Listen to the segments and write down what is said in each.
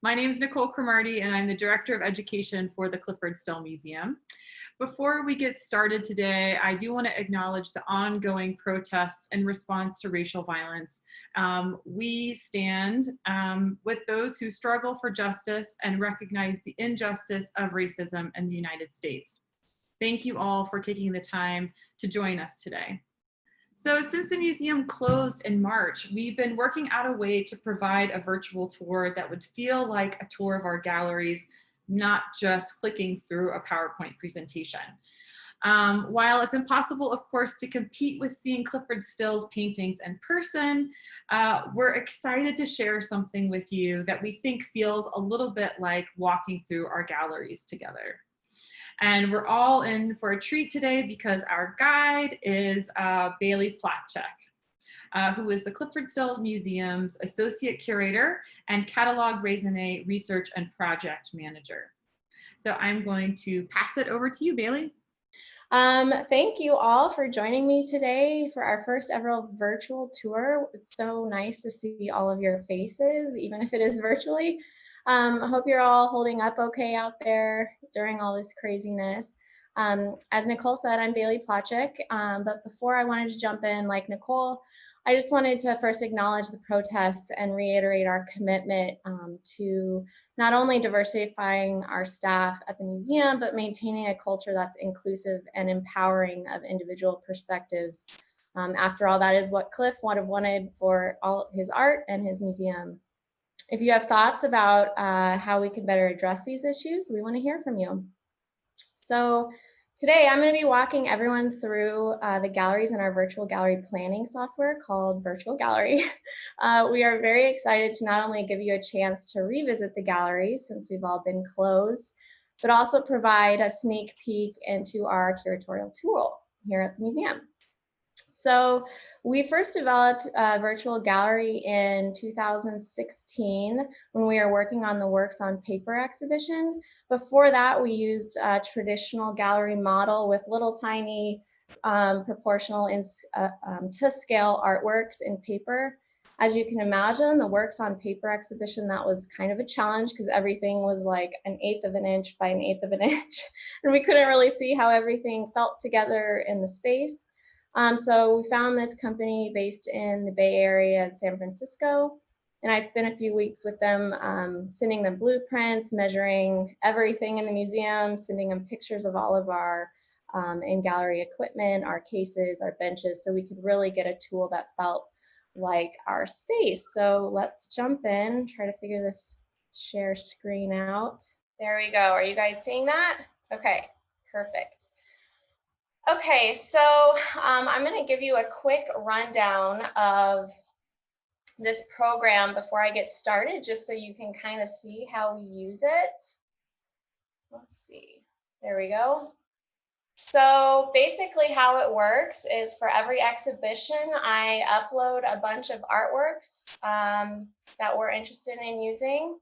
My name is Nicole Cromartie, and I'm the Director of Education for the Clyfford Still Museum. Before we get started today, I do want to acknowledge the ongoing protests in response to racial violence. We stand with those who struggle for justice and recognize the injustice of racism in the United States. Thank you all for taking the time to join us today. So since the museum closed in March, we've been working out a way to provide a virtual tour that would feel like a tour of our galleries, not just clicking through a PowerPoint presentation. While it's impossible, of course, to compete with seeing Clyfford Still's paintings in person, we're excited to share something with you that we think feels a little bit like walking through our galleries together. And we're all in for a treat today because our guide is Bailey Placzek, who is the Clyfford Still Museum's Associate Curator and Catalog Raisonné Research and Project Manager. So I'm going to pass it over to you, Bailey. Thank you all for joining me today for our first ever virtual tour. It's so nice to see all of your faces, even if it is virtually. I hope you're all holding up okay out there during all this craziness. As Nicole said, I'm Bailey Placzek, but before I wanted to jump in like Nicole, I just wanted to first acknowledge the protests and reiterate our commitment to not only diversifying our staff at the museum, but maintaining a culture that's inclusive and empowering of individual perspectives. After all, that is what Cliff would have wanted for all his art and his museum. If you have thoughts about how we can better address these issues, we want to hear from you. So today I'm going to be walking everyone through the galleries in our virtual gallery planning software called Virtual Gallerie. We are very excited to not only give you a chance to revisit the galleries since we've all been closed, but also provide a sneak peek into our curatorial tool here at the museum. So we first developed a virtual gallery in 2016 when we were working on the Works on Paper exhibition. Before that, we used a traditional gallery model with little tiny proportional to scale artworks in paper. As you can imagine, the Works on Paper exhibition, that was kind of a challenge because everything was like 1/8 of an inch by 1/8 of an inch. And we couldn't really see how everything felt together in the space. So we found this company based in the Bay Area in San Francisco, and I spent a few weeks with them, sending them blueprints, measuring everything in the museum, sending them pictures of all of our in-gallery equipment, our cases, our benches, so we could really get a tool that felt like our space. So let's jump in, try to figure this share screen out. There we go. Are you guys seeing that? Okay, perfect. Okay, so I'm going to give you a quick rundown of this program before I get started, just so you can kind of see how we use it. Let's see, there we go. So basically how it works is for every exhibition, I upload a bunch of artworks that we're interested in using,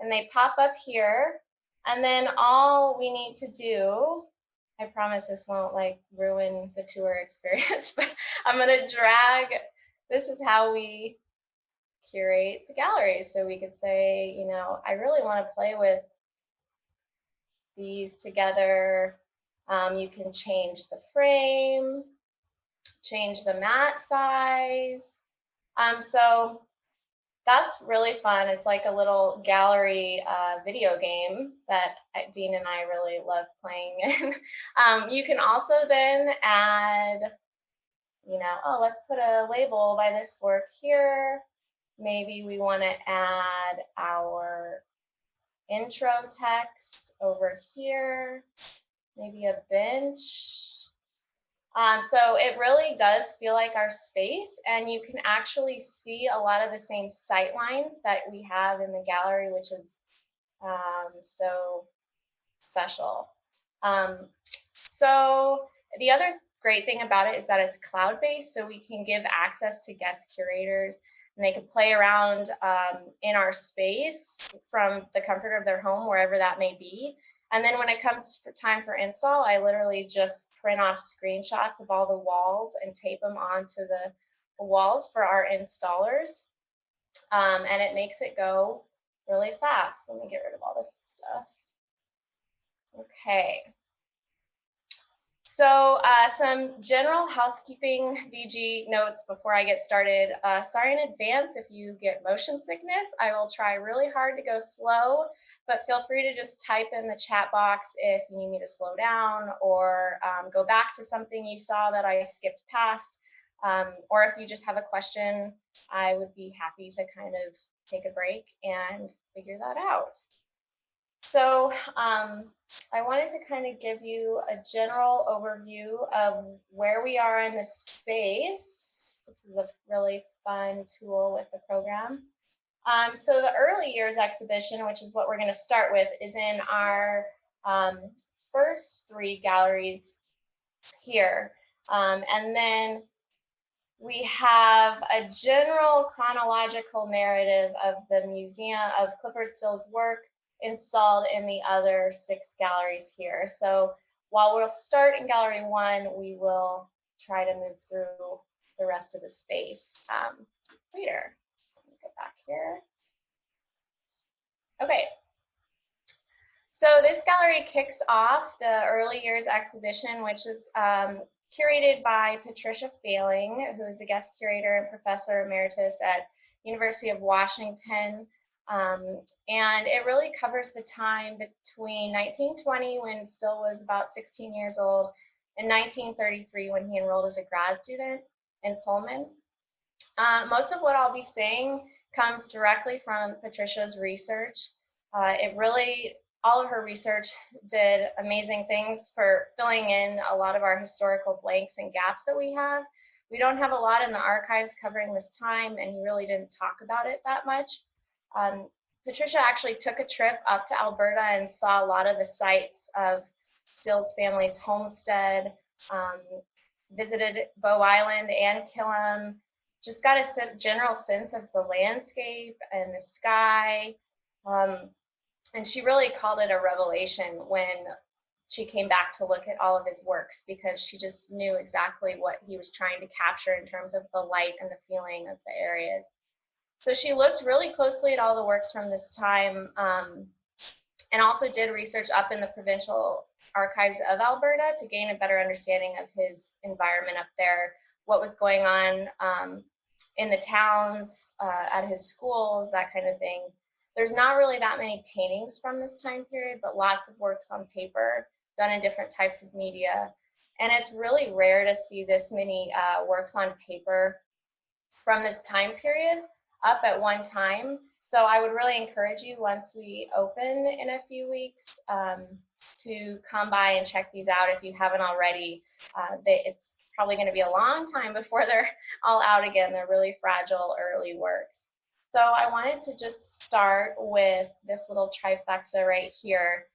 and they pop up here. And then all we need to do, I promise this won't like ruin the tour experience, but I'm gonna drag, this is how we curate the galleries. So we could say, you know, I really wanna play with these together. You can change the frame, change the mat size. So that's really fun. It's like a little gallery video game that Dean and I really love playing in. You can also then add, you know, oh, let's put a label by this work here. Maybe we want to add our intro text over here, maybe a bench. So it really does feel like our space, and you can actually see a lot of the same sight lines that we have in the gallery, which is so special. So the other great thing about it is that it's cloud-based, so we can give access to guest curators, and they can play around in our space from the comfort of their home, wherever that may be. And then when it comes for time for install, I literally just print off screenshots of all the walls and tape them onto the walls for our installers. And it makes it go really fast. Let me get rid of all this stuff. Okay. So some general housekeeping VG notes before I get started. Sorry in advance if you get motion sickness. I will try really hard to go slow, but feel free to just type in the chat box if you need me to slow down or go back to something you saw that I skipped past. Or if you just have a question, I would be happy to kind of take a break and figure that out. So I wanted to kind of give you a general overview of where we are in the space. This is a really fun tool with the program. So the early years exhibition, which is what we're going to start with, is in our first 3 galleries here. And then we have a general chronological narrative of the museum, of Clyfford Still's work, installed in the other 6 galleries here. So while we'll start in gallery 1, we will try to move through the rest of the space later. Let me go back here. Okay. So this gallery kicks off the early years exhibition, which is curated by Patricia Failing, who is a guest curator and professor emeritus at University of Washington. And it really covers the time between 1920, when Still was about 16 years old, and 1933, when he enrolled as a grad student in Pullman. Most of what I'll be saying comes directly from Patricia's research. All of her research did amazing things for filling in a lot of our historical blanks and gaps that we have. We don't have a lot in the archives covering this time, and he really didn't talk about it that much. Patricia actually took a trip up to Alberta and saw a lot of the sites of Still's family's homestead, visited Bow Island and Killam, just got a general sense of the landscape and the sky. And she really called it a revelation when she came back to look at all of his works, because she just knew exactly what he was trying to capture in terms of the light and the feeling of the areas. So she looked really closely at all the works from this time, and also did research up in the provincial archives of Alberta to gain a better understanding of his environment up there, what was going on in the towns, at his schools, that kind of thing. There's not really that many paintings from this time period, but lots of works on paper done in different types of media. And it's really rare to see this many works on paper from this time period up at one time. So I would really encourage you, once we open in a few weeks, to come by and check these out if you haven't already. It's probably going to be a long time before they're all out again. They're really fragile early works. So I wanted to just start with this little trifecta right here.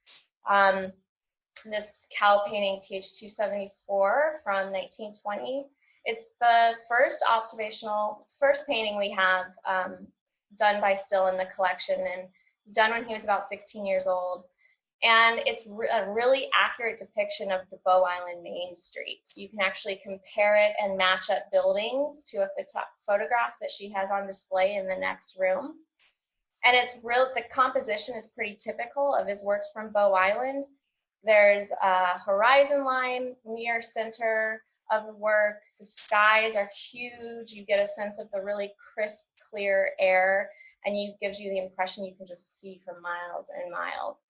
This cow painting, page 274 from 1920. It's the first painting we have done by Still in the collection, and it's done when he was about 16 years old. And it's a really accurate depiction of the Bow Island main street. So you can actually compare it and match up buildings to a photograph that she has on display in the next room. And the composition is pretty typical of his works from Bow Island. There's a horizon line near center of the work. The skies are huge. You get a sense of the really crisp, clear air, and it gives you the impression you can just see for miles and miles.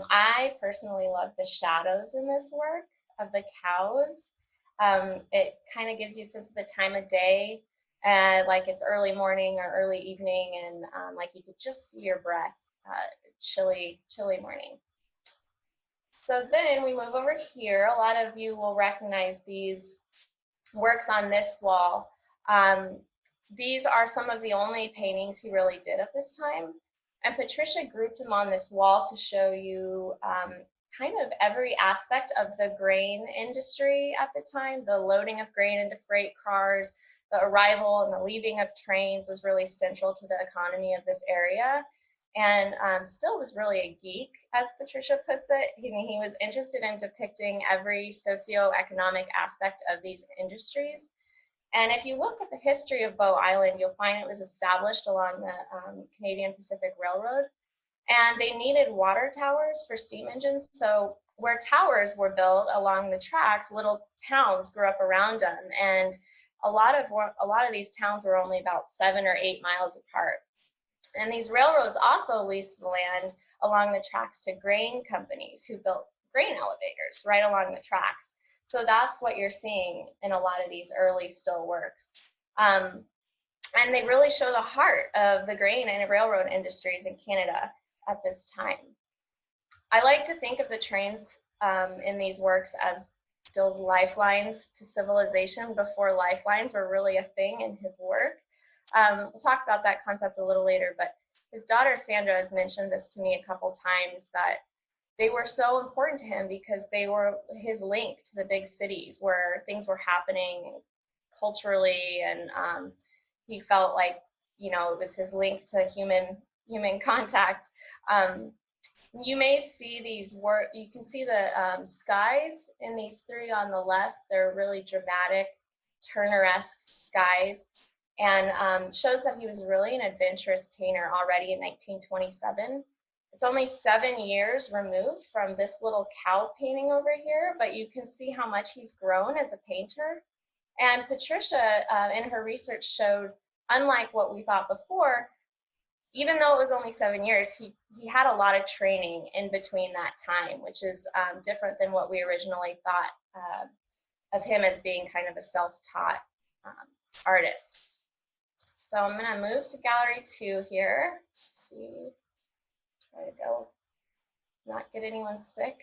I personally love the shadows in this work of the cows. It kind of gives you a sense of the time of day, like it's early morning or early evening, and like you could just see your breath, chilly morning. So then we move over here. A lot of you will recognize these works on this wall. These are some of the only paintings he really did at this time. And Patricia grouped them on this wall to show you kind of every aspect of the grain industry at the time. The loading of grain into freight cars, the arrival and the leaving of trains was really central to the economy of this area. And Still was really a geek, as Patricia puts it. He was interested in depicting every socioeconomic aspect of these industries. And if you look at the history of Bow Island, you'll find it was established along the Canadian Pacific Railroad. And they needed water towers for steam engines. So where towers were built along the tracks, little towns grew up around them. And a lot of these towns were only about 7 or 8 miles apart. And these railroads also leased the land along the tracks to grain companies who built grain elevators right along the tracks. So that's what you're seeing in a lot of these early still works. And they really show the heart of the grain and railroad industries in Canada at this time. I like to think of the trains in these works as Still's lifelines to civilization before lifelines were really a thing in his work. We'll talk about that concept a little later, but his daughter Sandra has mentioned this to me a couple times, that they were so important to him because they were his link to the big cities where things were happening culturally, and he felt like, you know, it was his link to human contact. You may see you can see the skies in these 3 on the left. They're really dramatic, Turner-esque skies, and shows that he was really an adventurous painter already in 1927. It's only 7 years removed from this little cow painting over here, but you can see how much he's grown as a painter. And Patricia, in her research, showed, unlike what we thought before, even though it was only 7 years, he had a lot of training in between that time, which is different than what we originally thought of him as being kind of a self-taught artist. So I'm going to move to gallery 2 here. Try to go, not get anyone sick.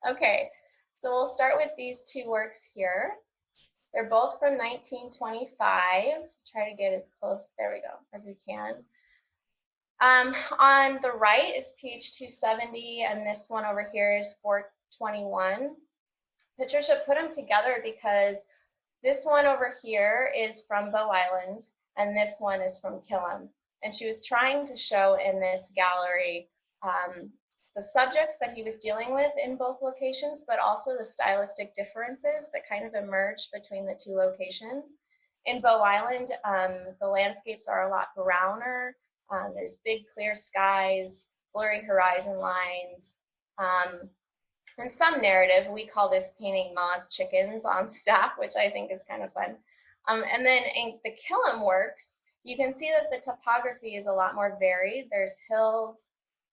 Okay, so we'll start with these 2 works here. They're both from 1925. Try to get as close, there we go, as we can. On the right is page 270, and this one over here is 421. Patricia put them together because this one over here is from Bow Island, and this one is from Killam. And she was trying to show in this gallery the subjects that he was dealing with in both locations, but also the stylistic differences that kind of emerged between the 2 locations. In Bow Island, the landscapes are a lot browner. There's big clear skies, blurry horizon lines, and some narrative. We call this painting Ma's chickens on staff, which I think is kind of fun. And then in the Killam works, you can see that the topography is a lot more varied. There's hills,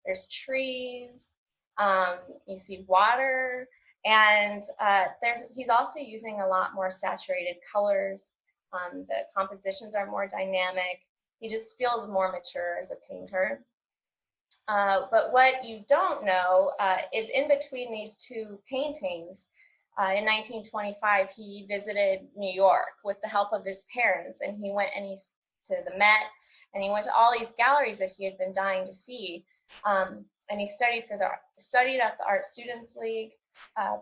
there's trees, you see water, and he's also using a lot more saturated colors. The compositions are more dynamic. He just feels more mature as a painter. But what you don't know is in between these 2 paintings, in 1925, he visited New York with the help of his parents, and he went to the Met, and he went to all these galleries that he had been dying to see. And he studied at the Art Students League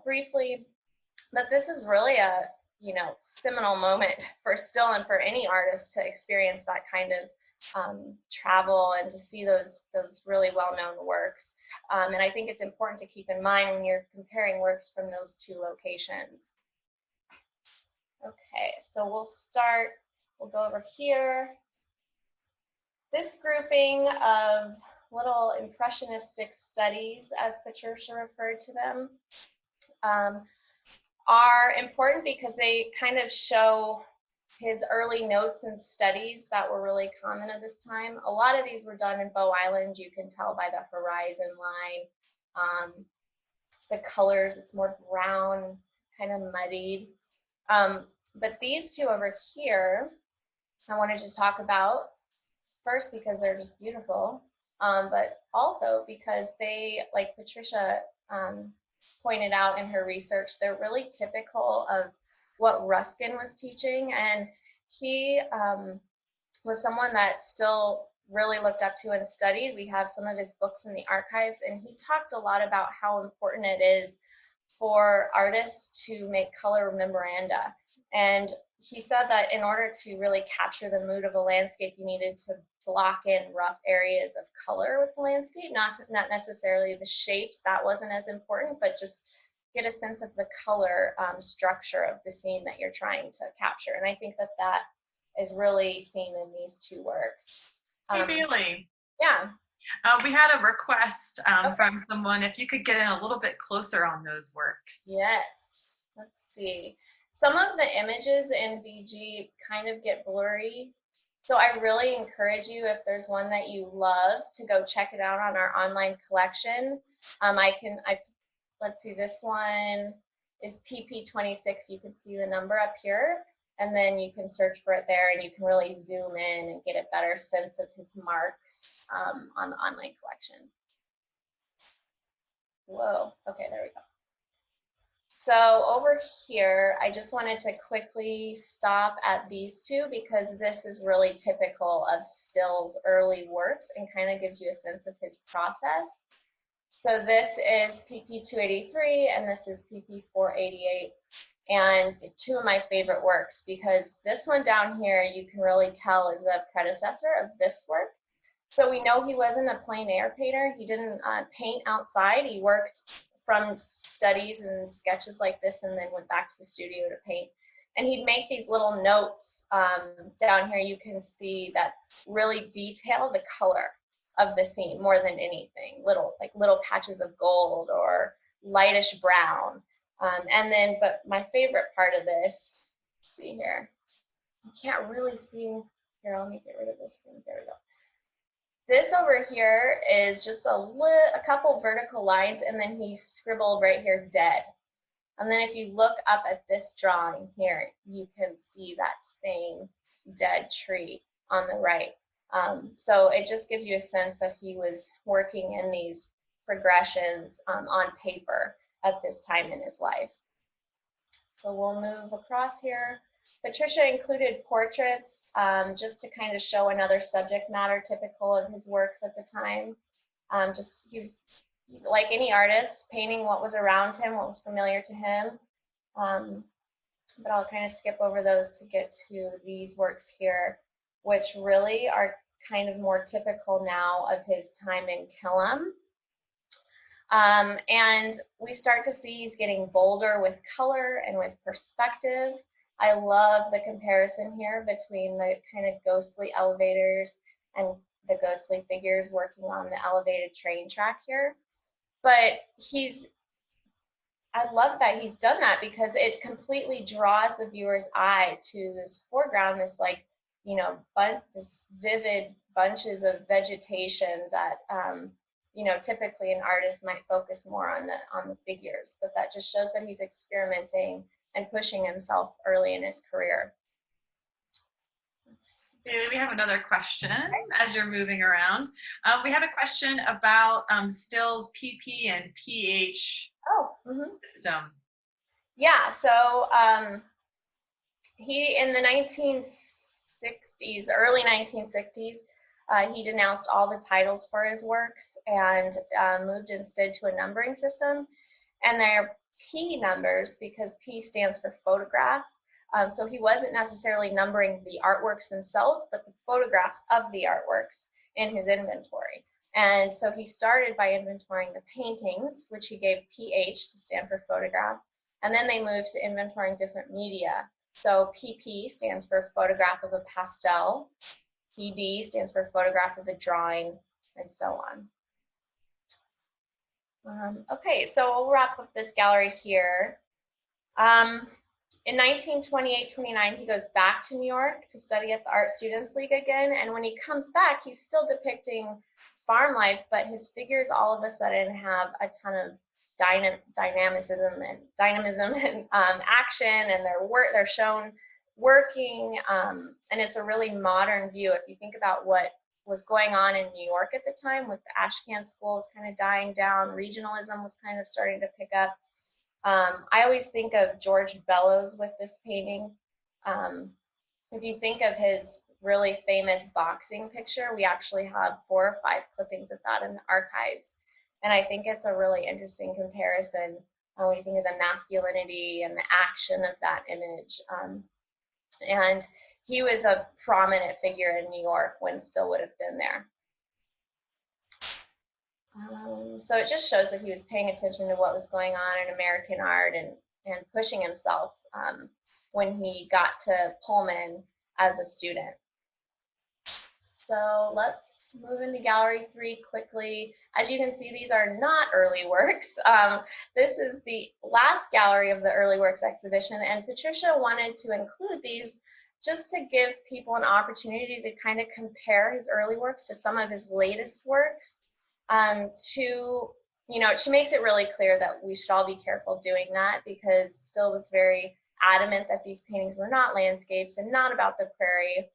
briefly. But this is really a seminal moment for Still and for any artist to experience that kind of travel and to see those really well-known works. And I think it's important to keep in mind when you're comparing works from those 2 locations. Okay, so we'll go over here. This grouping of little impressionistic studies, as Patricia referred to them, are important because they kind of show his early notes and studies that were really common at this time. A lot of these were done in Bow Island. You can tell by the horizon line. The colors, it's more brown, kind of muddied. But these 2 over here, I wanted to talk about first because they're just beautiful, but also because they, like Patricia pointed out in her research, they're really typical of what Ruskin was teaching. And he was someone that Still really looked up to and studied. We have some of his books in the archives, and he talked a lot about how important it is for artists to make color memoranda. And he said that in order to really capture the mood of a landscape, you needed to block in rough areas of color with the landscape, not necessarily the shapes, that wasn't as important, but just get a sense of the color structure of the scene that you're trying to capture. And I think that that is really seen in these 2 works. Hey, Bailey. Yeah. We had a request from someone if you could get in a little bit closer on those works. Yes. Let's see. Some of the images in VG kind of get blurry. So I really encourage you, if there's one that you love, to go check it out on our online collection. Let's see, this one is PP26. You can see the number up here, and then you can search for it there, and you can really zoom in and get a better sense of his marks on the online collection. Whoa, okay, there we go. So over here, I just wanted to quickly stop at these two because this is really typical of Still's early works and kind of gives you a sense of his process. So this is PP 283 and this is PP 488, and two of my favorite works, because this one down here you can really tell is a predecessor of this work. So we know he wasn't a plein air painter. He didn't paint outside. He worked from studies and sketches like this and then went back to the studio to paint. And he'd make these little notes down here. You can see that really detail the color of the scene more than anything. Little patches of gold or lightish brown. But my favorite part of this, see here, you can't really see. Here, let me get rid of this thing. There we go. This over here is just a couple vertical lines, and then he scribbled right here, dead. And then if you look up at this drawing here, you can see that same dead tree on the right. So it just gives you a sense that he was working in these progressions on paper at this time in his life. So we'll move across here. Patricia included portraits just to kind of show another subject matter typical of his works at the time. He was, like any artist, painting what was around him, what was familiar to him. But I'll kind of skip over those to get to these works here, which really are kind of more typical now of his time in Killam. And we start to see he's getting bolder with color and with perspective. I love the comparison here between the kind of ghostly elevators and the ghostly figures working on the elevated train track here. But I love that he's done that because it completely draws the viewer's eye to this foreground, this this vivid bunches of vegetation that typically an artist might focus more on the figures, but that just shows that he's experimenting and pushing himself early in his career. Bailey, we have another question as you're moving around. We have a question about Still's PP and pH system. Yeah, so he, in the 1960s, early 1960s, he denounced all the titles for his works and moved instead to a numbering system. And they're P numbers because P stands for photograph. So he wasn't necessarily numbering the artworks themselves, but the photographs of the artworks in his inventory. And so he started by inventorying the paintings, which he gave PH to stand for photograph. And then they moved to inventorying different media. So PP stands for photograph of a pastel. PD stands for photograph of a drawing, and so on. Okay, so we'll wrap up this gallery here. In 1928-29, he goes back to New York to study at the Art Students League again, and when he comes back, he's still depicting farm life, but his figures all of a sudden have a ton of dynamism and action, and they're shown working, and it's a really modern view. If you think about what was going on in New York at the time with the Ashcan schools kind of dying down, regionalism was kind of starting to pick up. I always think of George Bellows with this painting. If you think of his really famous boxing picture, we actually have 4 or 5 clippings of that in the archives. And I think it's a really interesting comparison when you think of the masculinity and the action of that image. And he was a prominent figure in New York when Still would have been there. So it just shows that he was paying attention to what was going on in American art and pushing himself when he got to Pullman as a student. So let's move into gallery 3 quickly. As you can see, these are not early works. This is the last gallery of the early works exhibition, and Patricia wanted to include these just to give people an opportunity to kind of compare his early works to some of his latest works. She makes it really clear that we should all be careful doing that, because Still was very adamant that these paintings were not landscapes and not about the prairie.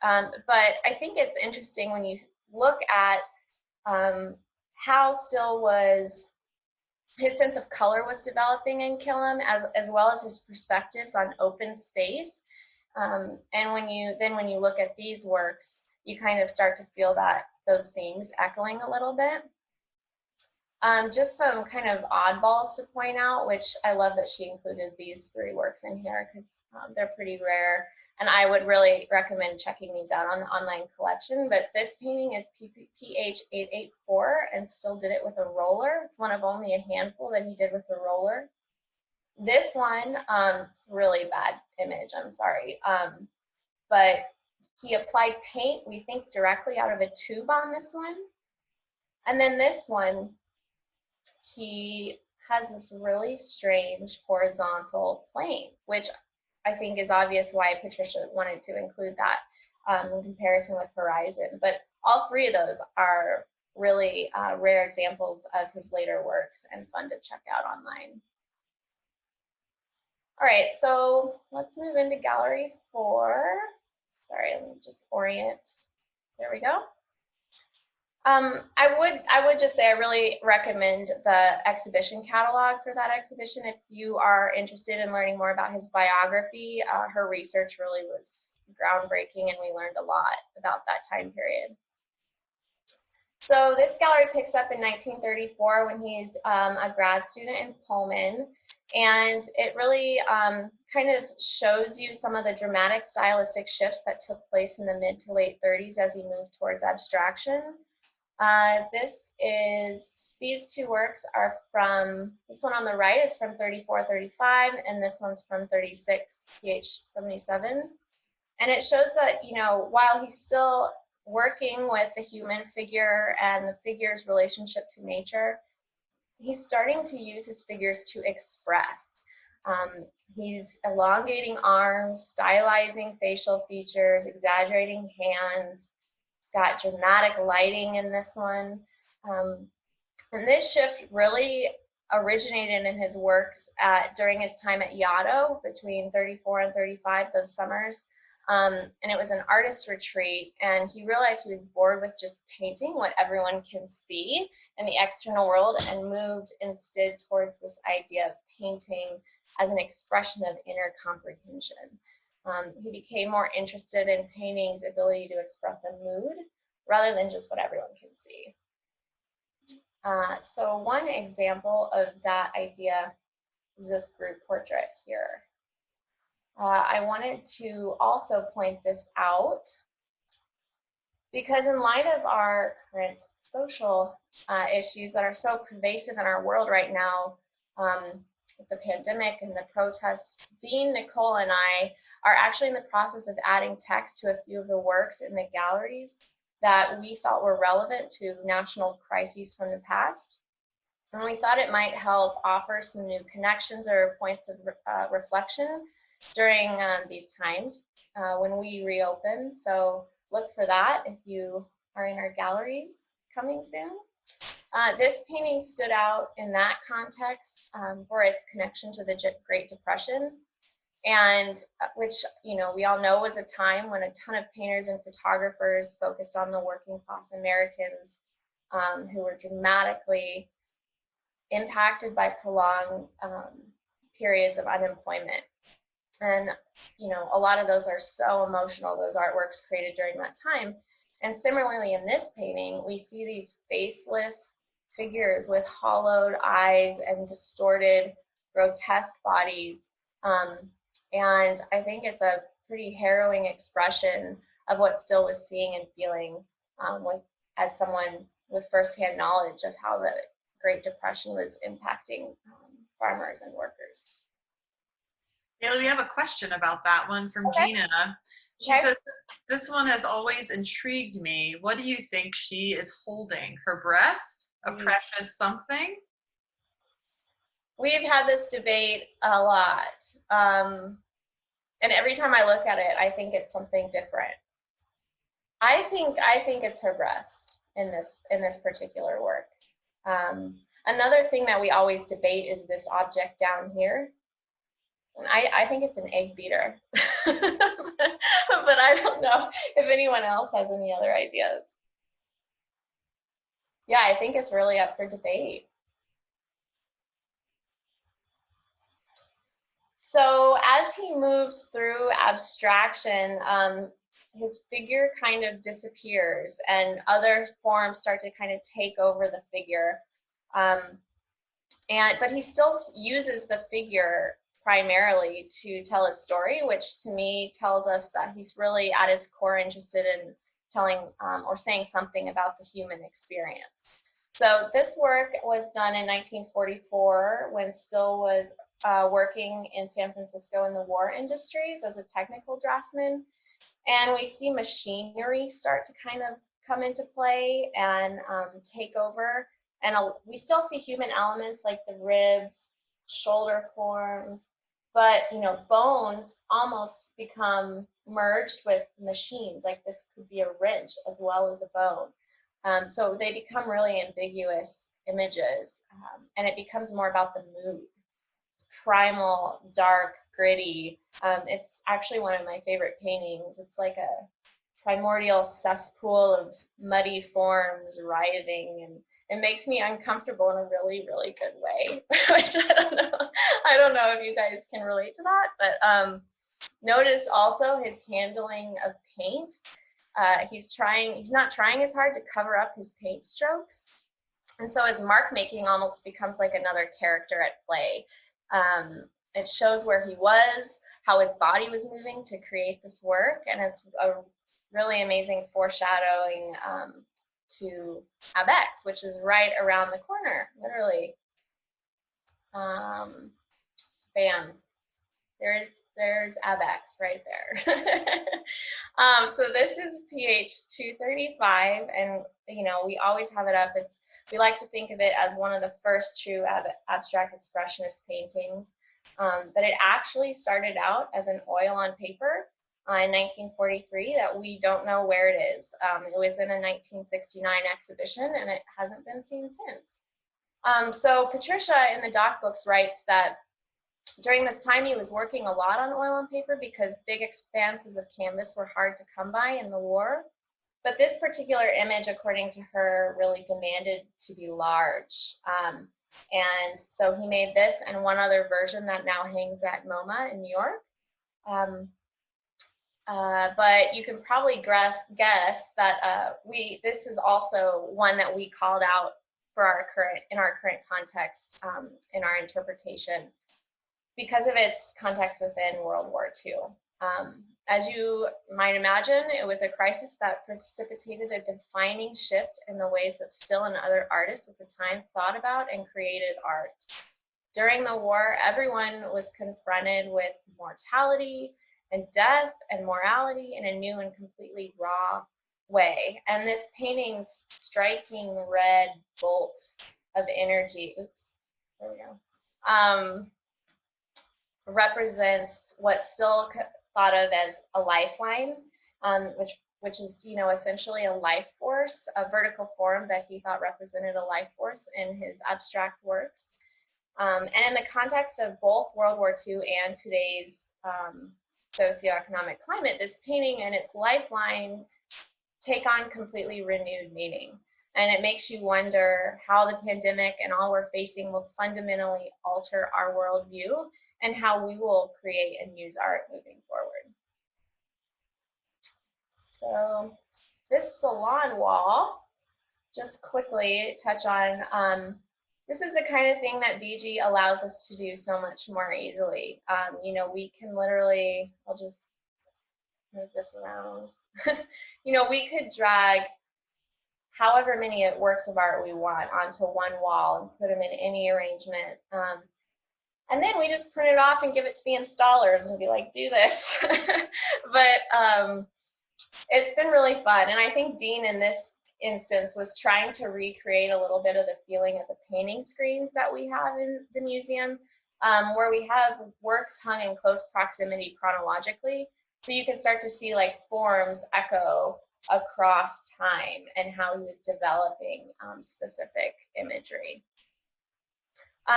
But I think it's interesting when you look at how Still his sense of color was developing in Killam, as well as his perspectives on open space. And when you look at these works, you kind of start to feel those themes echoing a little bit. Just some kind of oddballs to point out, which I love that she included these 3 works in here, because they're pretty rare, and I would really recommend checking these out on the online collection. But this painting is PH884 and Still did it with a roller. It's one of only a handful that he did with a roller. This one, it's a really bad image, I'm sorry, but he applied paint, we think, directly out of a tube on this one. And then this one, he has this really strange horizontal plane, which I think is obvious why Patricia wanted to include that in comparison with Horizon. But all 3 of those are really rare examples of his later works and fun to check out online. All right, so let's move into gallery 4. Sorry, let me just orient. There we go. I would just say I really recommend the exhibition catalog for that exhibition if you are interested in learning more about his biography. Her research really was groundbreaking, and we learned a lot about that time period. So this gallery picks up in 1934 when he's a grad student in Pullman, and it really kind of shows you some of the dramatic stylistic shifts that took place in the mid to late 30s as he moved towards abstraction. These 2 works are from, this one on the right is from 34-35, and this one's from 36, PH77. And it shows that, while he's still working with the human figure and the figure's relationship to nature, he's starting to use his figures to express. He's elongating arms, stylizing facial features, exaggerating hands, got dramatic lighting in this one. And this shift really originated in his works during his time at Yaddo between 34 and 35, those summers. And it was an artist retreat, and he realized he was bored with just painting what everyone can see in the external world, and moved instead towards this idea of painting as an expression of inner comprehension. He became more interested in painting's ability to express a mood rather than just what everyone can see. So one example of that idea is this group portrait here. I wanted to also point this out because in light of our current social issues that are so pervasive in our world right now, with the pandemic and the protests, Dean, Nicole, and I are actually in the process of adding text to a few of the works in the galleries that we felt were relevant to national crises from the past. And we thought it might help offer some new connections or points of reflection during these times when we reopen. So look for that if you are in our galleries coming soon. This painting stood out in that context for its connection to the Great Depression, and which, we all know was a time when a ton of painters and photographers focused on the working class Americans who were dramatically impacted by prolonged periods of unemployment. And, a lot of those are so emotional, those artworks created during that time. And similarly in this painting, we see these faceless figures with hollowed eyes and distorted, grotesque bodies. And I think it's a pretty harrowing expression of what Still was seeing and feeling as someone with firsthand knowledge of how the Great Depression was impacting farmers and workers. Bailey, we have a question about that one from Okay. Gina. She Okay. says, this one has always intrigued me. What do you think she is holding? Her breast? A precious something? We've had this debate a lot. And every time I look at it, I think it's something different. I think it's her breast in this particular work. Another thing that we always debate is this object down here. I think it's an egg beater, but I don't know if anyone else has any other ideas. Yeah, I think it's really up for debate. So as he moves through abstraction, his figure kind of disappears and other forms start to kind of take over the figure. But he still uses the figure primarily to tell a story, which to me tells us that he's really at his core interested in telling or saying something about the human experience. So this work was done in 1944 when Still was working in San Francisco in the war industries as a technical draftsman. And we see machinery start to kind of come into play and take over. And we still see human elements like the ribs, shoulder forms, but bones almost become merged with machines. Like this could be a wrench as well as a bone. So they become really ambiguous images, and it becomes more about the mood. Primal, dark, gritty. It's actually one of my favorite paintings. It's like a primordial cesspool of muddy forms writhing, and it makes me uncomfortable in a really, really good way, which I don't know if you guys can relate to that, but notice also his handling of paint. He's not trying as hard to cover up his paint strokes. And so his mark making almost becomes like another character at play. It shows where he was, how his body was moving to create this work, and it's a really amazing foreshadowing to Abex, which is right around the corner, literally. Bam. There's Abex right there. So this is PH 235, and we always have it up. We like to think of it as one of the first true abstract expressionist paintings, but it actually started out as an oil on paper in 1943 that we don't know where it is. It was in a 1969 exhibition, and it hasn't been seen since. So Patricia in the doc books writes that during this time, he was working a lot on oil on paper because big expanses of canvas were hard to come by in the war. But this particular image, according to her, really demanded to be large. And so he made this and one other version that now hangs at MoMA in New York. But you can probably guess that this is also one that we called out for in our current context in our interpretation, because of its context within World War II. As you might imagine, it was a crisis that precipitated a defining shift in the ways that Still and other artists at the time thought about and created art. During the war, everyone was confronted with mortality and death and morality in a new and completely raw way. And this painting's striking red bolt of energy, there we go, represents what's still thought of as a lifeline, which is essentially a life force, a vertical form that he thought represented a life force in his abstract works. And in the context of both World War II and today's socioeconomic climate, this painting and its lifeline take on completely renewed meaning. And it makes you wonder how the pandemic and all we're facing will fundamentally alter our worldview and how we will create and use art moving forward. So this salon wall, just quickly touch on, this is the kind of thing that VG allows us to do so much more easily. We can literally, I'll just move this around. We could drag however many works of art we want onto one wall and put them in any arrangement. And then we just print it off and give it to the installers and be like, do this. But it's been really fun. And I think Dean in this instance was trying to recreate a little bit of the feeling of the painting screens that we have in the museum, where we have works hung in close proximity chronologically. So you can start to see like forms echo across time and how he was developing specific imagery.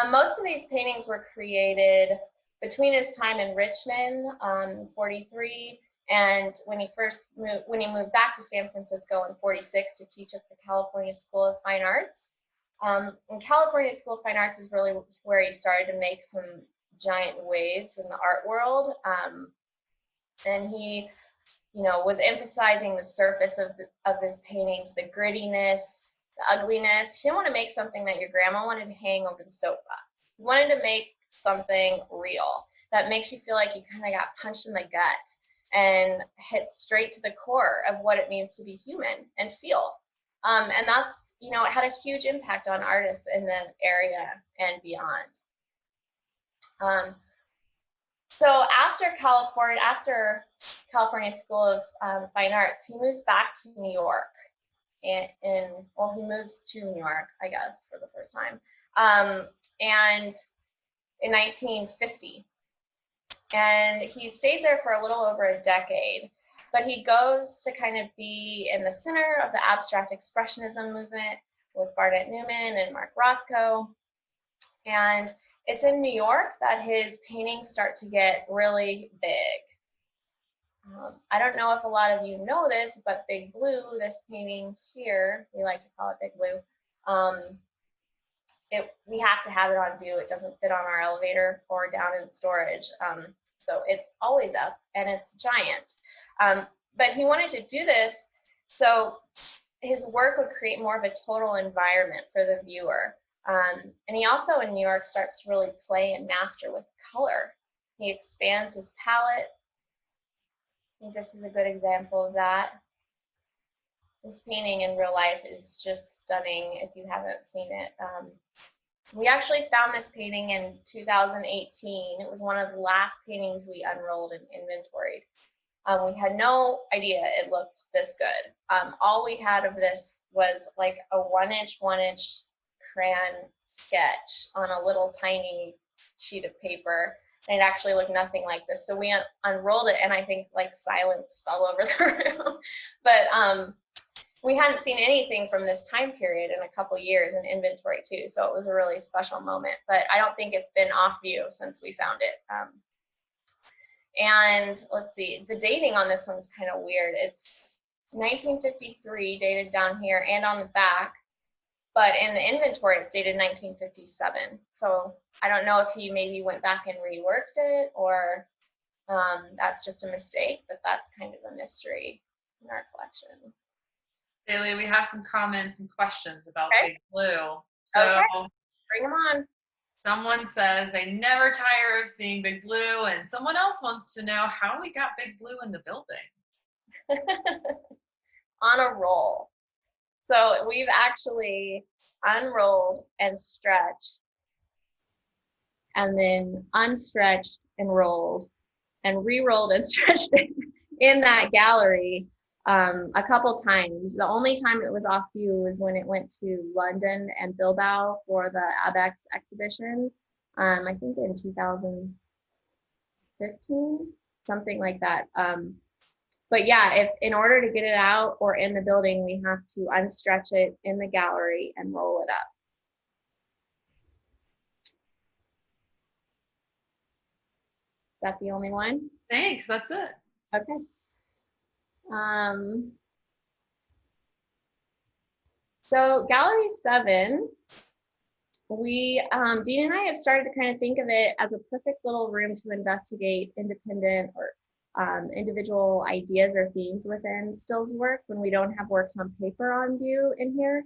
Most of these paintings were created between his time in Richmond, 43, and when he moved back to San Francisco in 46 to teach at the California School of Fine Arts. And California School of Fine Arts is really where he started to make some giant waves in the art world. And he, was emphasizing the surface of his paintings, the grittiness, the ugliness. He didn't want to make something that your grandma wanted to hang over the sofa. He wanted to make something real that makes you feel like you kind of got punched in the gut and hit straight to the core of what it means to be human and feel. And that's, it had a huge impact on artists in the area and beyond. So after California School of Fine Arts, he moves back to New York. He moves to New York, I guess, for the first time. And in 1950. And he stays there for a little over a decade, but he goes to kind of be in the center of the abstract expressionism movement with Barnett Newman and Mark Rothko. And it's in New York that his paintings start to get really big. I don't know if a lot of you know this, but Big Blue, this painting here, we like to call it Big Blue, we have to have it on view. It doesn't fit on our elevator or down in storage. So it's always up and it's giant. But he wanted to do this so his work would create more of a total environment for the viewer. And he also in New York starts to really play and master with color. He expands his palette. I think this is a good example of that. This painting in real life is just stunning if you haven't seen it. We actually found this painting in 2018. It was one of the last paintings we unrolled and inventoried. We had no idea it looked this good. All we had of this was like a one inch crayon sketch on a little tiny sheet of paper. And it actually looked nothing like this. So we unrolled it and I think like silence fell over the room. But we hadn't seen anything from this time period in a couple years in inventory too. So it was a really special moment, but I don't think it's been off view since we found it. And let's see, the dating on this one's kind of weird. It's 1953 dated down here and on the back, but in the inventory it's dated 1957. So I don't know if he maybe went back and reworked it or that's just a mistake, but that's kind of a mystery in our collection. Bailey, we have some comments and questions about Big Blue. So bring them on. Someone says they never tire of seeing Big Blue, and someone else wants to know how we got Big Blue in the building. On a roll. So we've actually unrolled and stretched, and then unstretched and rolled, and re-rolled and stretched in that gallery a couple times. The only time it was off view was when it went to London and Bilbao for the ABEX exhibition, I think in 2015, something like that. But yeah, if in order to get it out or in the building, we have to unstretch it in the gallery and roll it up. Is that the only one? Thanks, that's it. Okay. So Gallery 7, Dean and I have started to kind of think of it as a perfect little room to investigate independent or individual ideas or themes within Still's work when we don't have works on paper on view in here.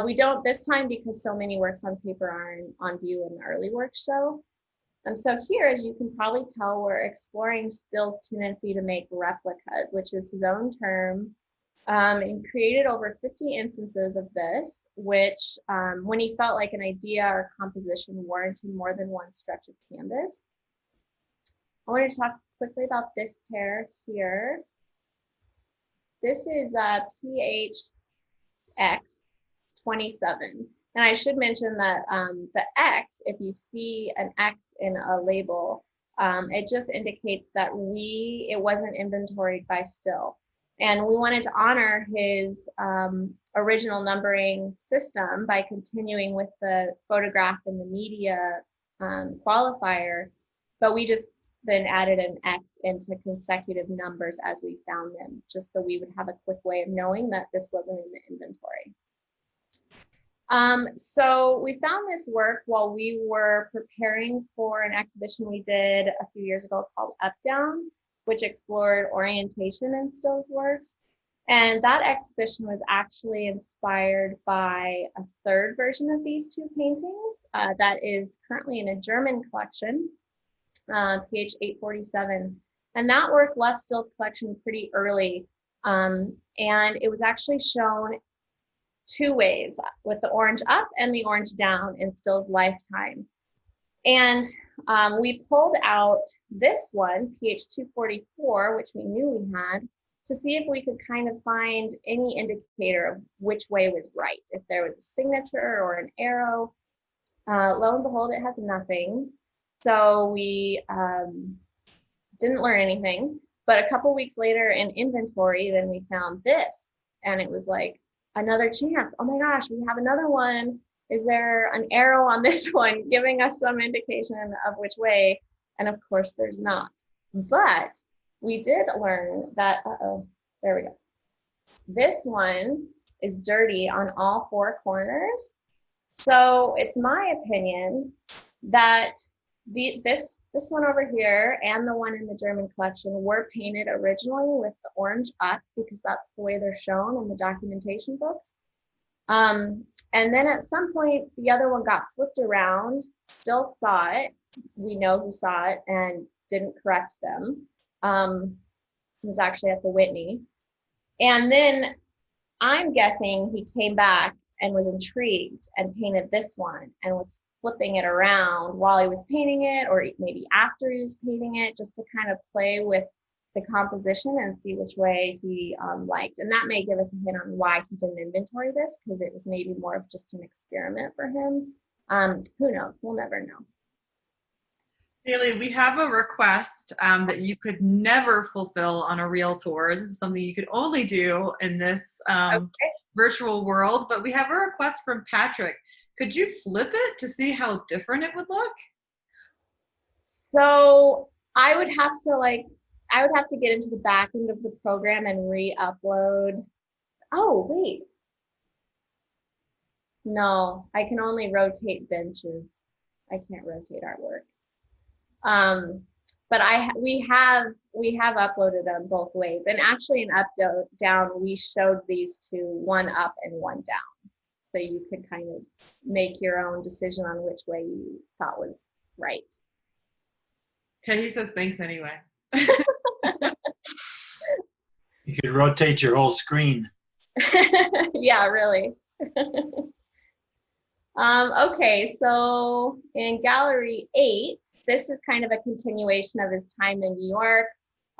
We don't this time because so many works on paper are on view in the early work show. And so here, as you can probably tell, we're exploring Still's tendency to make replicas, which is his own term. and created over 50 instances of this, which when he felt like an idea or composition warranted more than one stretch of canvas. I wanted to talk quickly about this pair here. This is PHX27. And I should mention that the X, if you see an X in a label, it just indicates that it wasn't inventoried by Still. And we wanted to honor his original numbering system by continuing with the photograph and the media qualifier, but we just then added an X into consecutive numbers as we found them, just so we would have a quick way of knowing that this wasn't in the inventory. So we found this work while we were preparing for an exhibition we did a few years ago called Up Down, which explored orientation in Still's works. And that exhibition was actually inspired by a third version of these two paintings that is currently in a German collection, PH 847. And that work left Still's collection pretty early. And it was actually shown two ways, with the orange up and the orange down in Still's lifetime. And we pulled out this one, PH 244, which we knew we had, to see if we could kind of find any indicator of which way was right, if there was a signature or an arrow. Lo and behold, it has nothing. So we didn't learn anything. But a couple weeks later in inventory, then we found this. And it was like another chance. Oh my gosh, we have another one. Is there an arrow on this one giving us some indication of which way? And of course there's not. But we did learn that, there we go. This one is dirty on all four corners. So it's my opinion that this one over here and the one in the German collection were painted originally with the orange up, because that's the way they're shown in the documentation books. And then at some point, the other one got flipped around, Still saw it. We know who saw it and didn't correct them. It was actually at the Whitney. And then I'm guessing he came back and was intrigued and painted this one and was flipping it around while he was painting it, or maybe after he was painting it, just to kind of play with the composition and see which way he liked. And that may give us a hint on why he didn't inventory this, because it was maybe more of just an experiment for him. Who knows? We'll never know. Bailey, we have a request that you could never fulfill on a real tour. This is something you could only do in this virtual world, but we have a request from Patrick. Could you flip it to see how different it would look? So I would have to get into the back end of the program and re-upload. Oh, wait. No, I can only rotate benches. I can't rotate artworks. But we have uploaded them both ways. And actually in Up Down, we showed these two, one up and one down. So you could kind of make your own decision on which way you thought was right. Okay, he says thanks anyway. You could rotate your whole screen. Yeah, really. Okay, so in Gallery 8, this is kind of a continuation of his time in New York.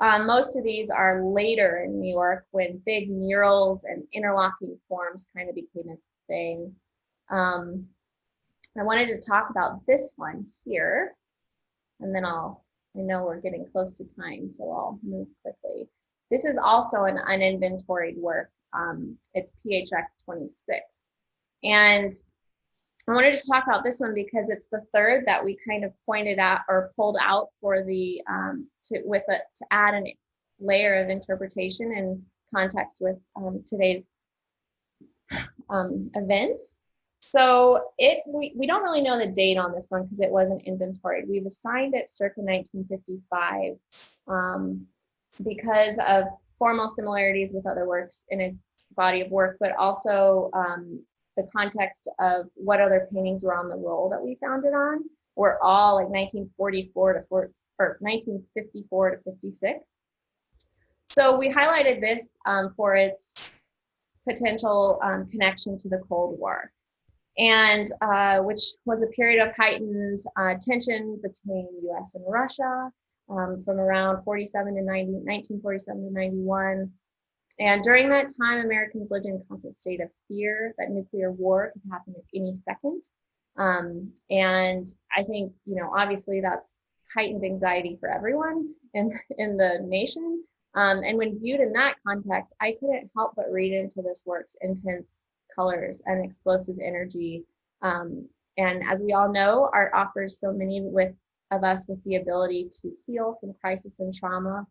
Most of these are later in New York, when big murals and interlocking forms kind of became his thing. I wanted to talk about this one here, and then I know we're getting close to time, so I'll move quickly. This is also an uninventoried work. It's PHX 26. And I wanted to talk about this one because it's the third that we kind of pointed out or pulled out for the to add a layer of interpretation and context with today's events. So we don't really know the date on this one because it wasn't inventoried. We've assigned it circa 1955 because of formal similarities with other works in his body of work, but also the context of what other paintings were on the roll that we found it on were all like 1954 to 56. So we highlighted this for its potential connection to the Cold War, and which was a period of heightened tension between U.S. and Russia from around 1947 to 91. And during that time, Americans lived in a constant state of fear that nuclear war could happen at any second. And I think, obviously that's heightened anxiety for everyone in the nation. And when viewed in that context, I couldn't help but read into this work's intense colors and explosive energy. And as we all know, art offers so many of us with the ability to heal from crisis and trauma.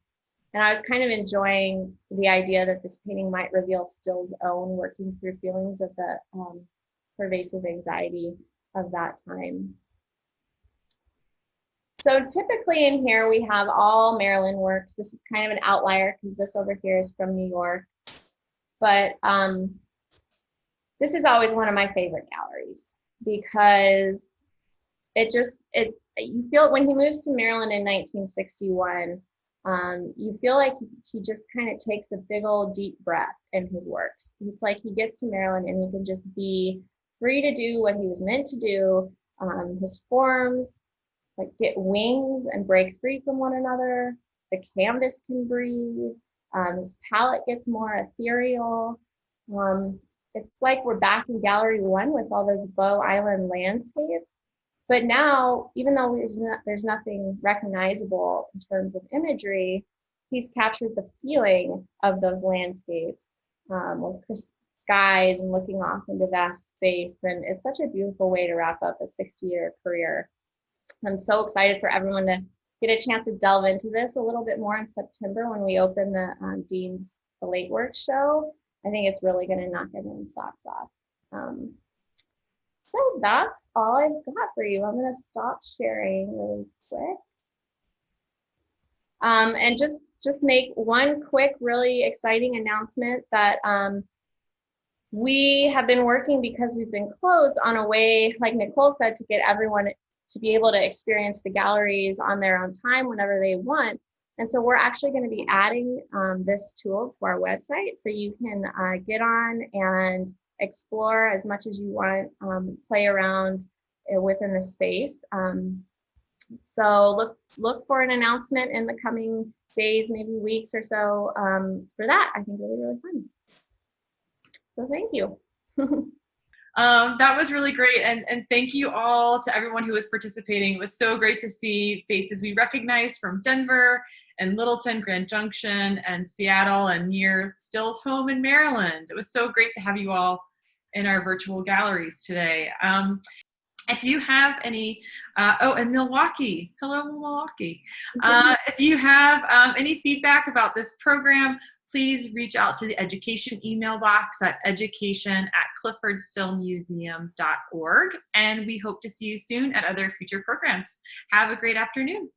And I was kind of enjoying the idea that this painting might reveal Still's own working through feelings of the pervasive anxiety of that time. So typically in here we have all Marilyn works. This is kind of an outlier because this over here is from New York. But this is always one of my favorite galleries because you feel when he moves to Maryland in 1961, you feel like he just kind of takes a big old deep breath in his works. It's like he gets to Maryland and he can just be free to do what he was meant to do. His forms get wings and break free from one another. The canvas can breathe. His palette gets more ethereal. It's like we're back in Gallery 1 with all those Bow Island landscapes. But now, even though there's nothing recognizable in terms of imagery, he's captured the feeling of those landscapes with crisp skies and looking off into vast space. And it's such a beautiful way to wrap up a 60-year career. I'm so excited for everyone to get a chance to delve into this a little bit more in September when we open the Dean's The Late Work show. I think it's really going to knock everyone's socks off. So that's all I've got for you. I'm going to stop sharing really quick. And just make one quick, really exciting announcement that we have been working, because we've been closed, on a way, like Nicole said, to get everyone to be able to experience the galleries on their own time whenever they want. And so we're actually going to be adding this tool to our website, so you can get on and explore as much as you want, play around within the space. So look for an announcement in the coming days, maybe weeks or so for that. I think it'll be really fun. So thank you. That was really great. And thank you all to everyone who was participating. It was so great to see faces we recognized from Denver and Littleton, Grand Junction, and Seattle, and near Still's home in Maryland. It was so great to have you all in our virtual galleries today. If you have any, and Milwaukee, hello Milwaukee. If you have any feedback about this program, please reach out to the education email box at education@clyffordstillmuseum.org. And we hope to see you soon at other future programs. Have a great afternoon.